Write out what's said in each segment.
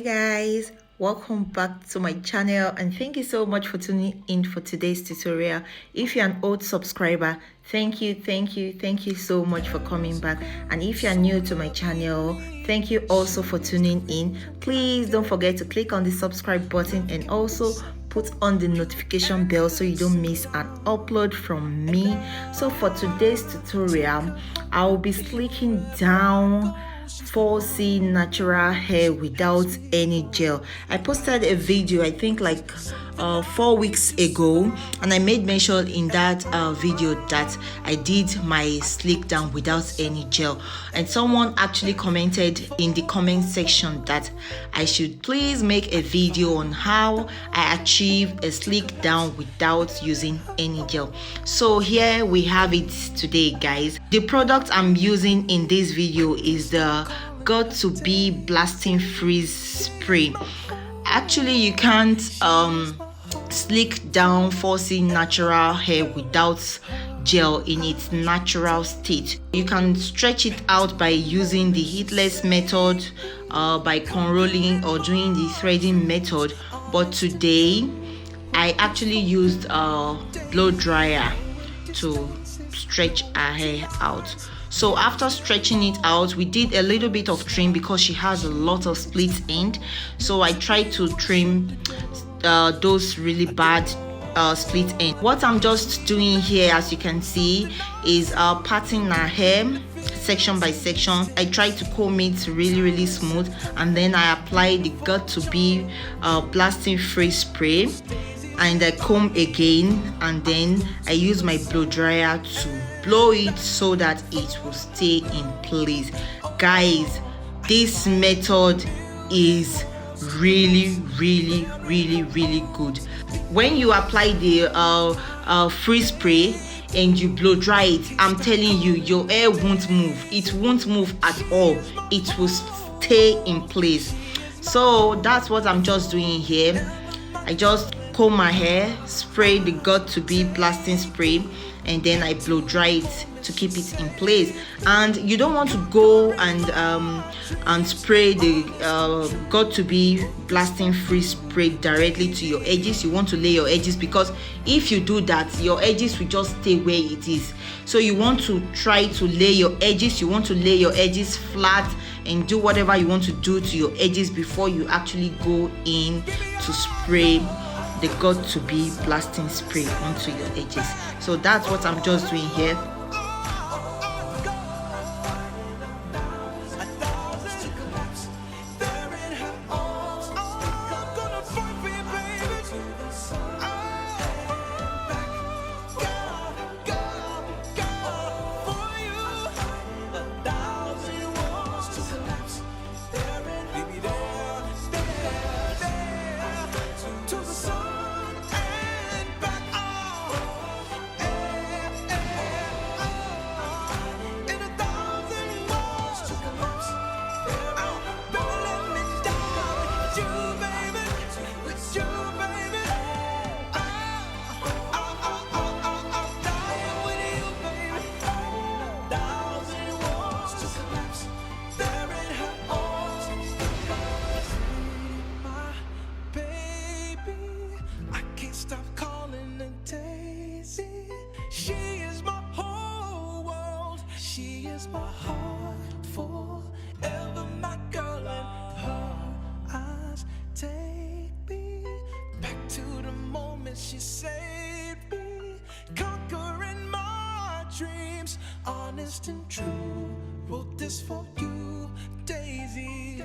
Guys, welcome back to my channel and thank you so much for tuning in for today's tutorial. If you're an old subscriber, thank you so much for coming back, and if you're new to my channel, thank you also for tuning in. Please don't forget to click on the subscribe button and also put on the notification bell so you don't miss an upload from me. So for today's tutorial, I'll be slicking down 4C natural hair without any gel. I posted a video, I think like 4 weeks ago, and I made mention in that video that I did my slick down without any gel, and someone actually commented in the comment section that I should please make a video on how I achieve a slick down without using any gel. So here we have it today, guys. The product I'm using in this video is the Got to Be Blasting Freeze Spray. Actually, you can't slick down 4C natural hair without gel in its natural state. You can stretch it out by using the heatless method, by cornrolling or doing the threading method, but today I actually used a blow dryer to stretch her hair out. So after stretching it out, we did a little bit of trim because she has a lot of split end. So I tried to trim those really bad split end. What I'm just doing here, as you can see, is parting her hair section by section. I try to comb it really smooth, and then I apply the Got to Be Blasting Freeze Spray, and I comb again, and then I use my blow dryer to blow it so that it will stay in place. Guys, this method is really good. When you apply the freeze spray and you blow dry it, I'm telling you, your hair won't move. It won't move at all. It will stay in place. So that's what I'm just doing here. I just comb my hair, spray the Got to Be Blasting Spray, and then I blow dry it to keep it in place. And you don't want to go and spray the Got to Be Blasting Freeze Spray directly to your edges. You want to lay your edges, because if you do that, your edges will just stay where it is. So you want to try to lay your edges. You want to lay your edges flat and do whatever you want to do to your edges before you actually go in to spray the Got to Be Blasting Spray onto your edges. So that's what I'm just doing here. My heart forever, my girl, and her eyes take me back to the moment she saved me, conquering my dreams, honest and true. Wrote this for you, Daisy.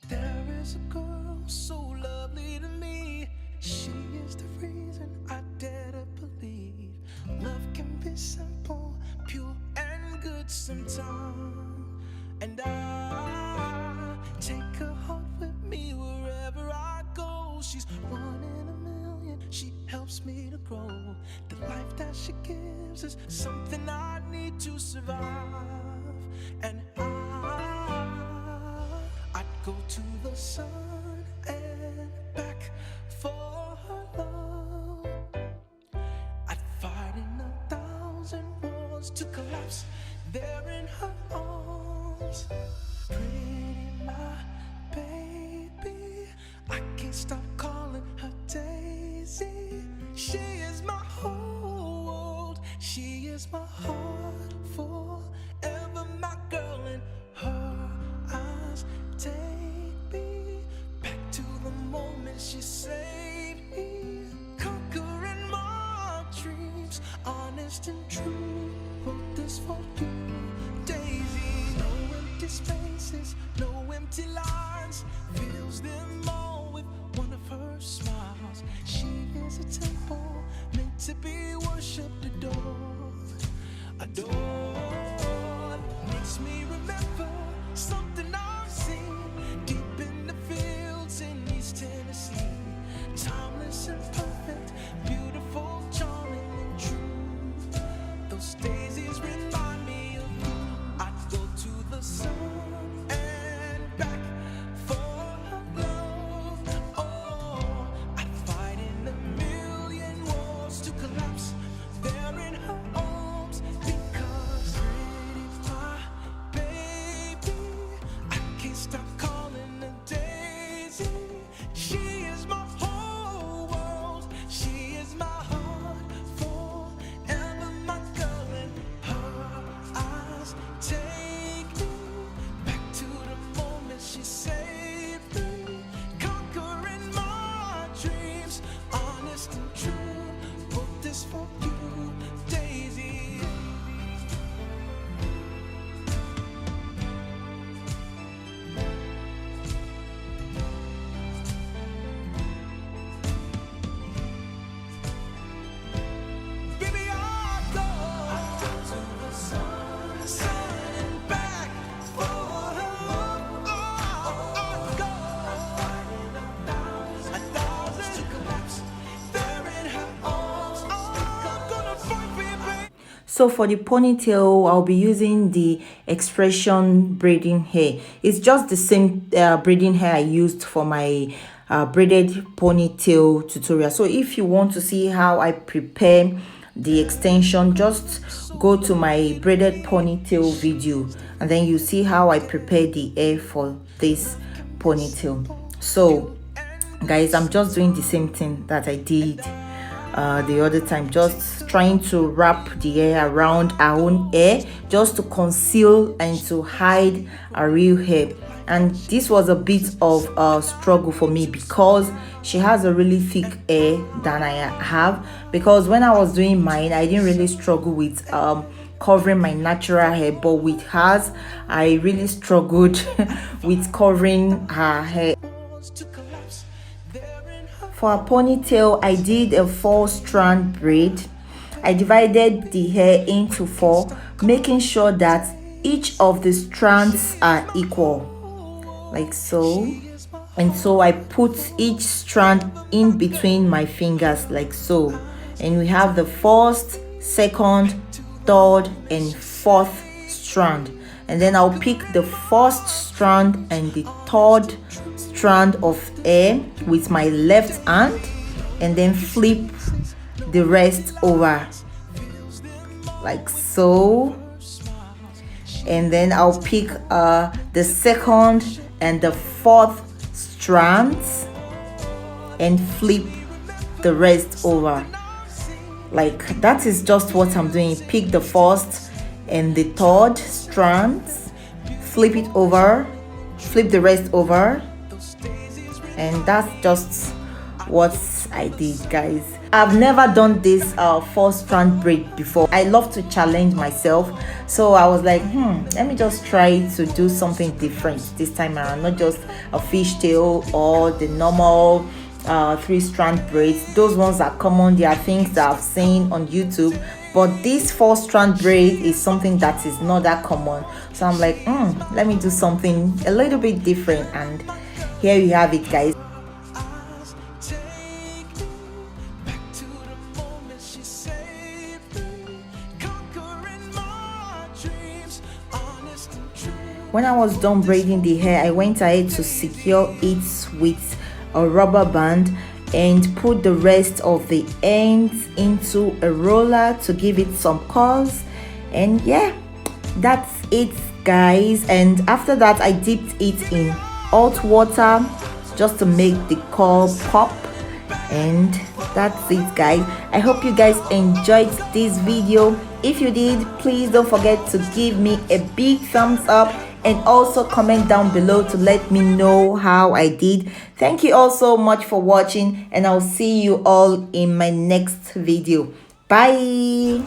There is a girl so lovely to me. She is the reason I dare to believe love can be simple, pure and good sometimes. And I take her heart with me wherever I go. She's 1 in a million. She helps me to grow. The life that she gives is something I need to survive. And I'd go to the sun and to collapse there in her arms. Pretty my baby, I can't stop calling her Daisy. She is my whole world, she is my heart forever, my girl. In her eyes take me back to the moment she saved me, conquering my dreams, honest and true. Wrote this for you, Daisy. No empty spaces, no empty lines, fills them all with one of her smiles. She is a temple meant to be worshipped, adored. Makes me remember something I've seen deep in the fields in East Tennessee. Timeless and perfect, beautiful, charming and true. Those daisies remind me of you. I'd go to the sun and back for her love. Oh, I'd fight in a million wars to collapse there in her arms, because pretty my baby, I can't stop calling her Daisy. She is my whole world, she is my heart forever, my girl. In her eyes take me back to the moment she saved me, conquering my dreams, honest and true. Wrote this for you, Daisy. Baby, I'll go to the sun and back for her. I'll go a thousand to collapse there in her arms. I'm gonna fight for you, baby. So for the ponytail, I'll be using the expression braiding hair. It's just the same braiding hair I used for my braided ponytail tutorial. So if you want to see how I prepare the extension, just go to my braided ponytail video and then you see how I prepare the hair for this ponytail. So guys, I'm just doing the same thing that I did the other time, just trying to wrap the hair around our own hair, just to conceal and to hide our real hair. And this was a bit of a struggle for me because she has a really thick hair than I have, because when I was doing mine I didn't really struggle with covering my natural hair, but with hers I really struggled with covering her hair. To collapse there in her For a ponytail, I did a 4-strand braid. I divided the hair into 4, making sure that each of the strands are equal, like so. And so I put each strand in between my fingers, like so. And we have the first, second, third, and fourth strand. And then I'll pick the first strand and the third strand of hair with my left hand and then flip the rest over, like so. And then I'll pick the second and the fourth strands and flip the rest over. Like that is just what I'm doing. Pick the first and the third strands, flip it over, flip the rest over, and that's just what I did, guys. I've never done this 4-strand braid before. I love to challenge myself, so I was like, let me just try to do something different this time around, not just a fishtail or the normal 3-strand braids. Those ones are common, they are things that I've seen on YouTube, but this 4-strand braid is something that is not that common. So I'm like, let me do something a little bit different, and here you have it, guys. When I was done braiding the hair, I went ahead to secure it with a rubber band and put the rest of the ends into a roller to give it some curls. And yeah, that's it, guys. And after that, I dipped it in hot water just to make the curl pop. And that's it, guys. I hope you guys enjoyed this video. If you did, please don't forget to give me a big thumbs up and also comment down below to let me know how I did. Thank you all so much for watching, and I'll see you all in my next video. Bye.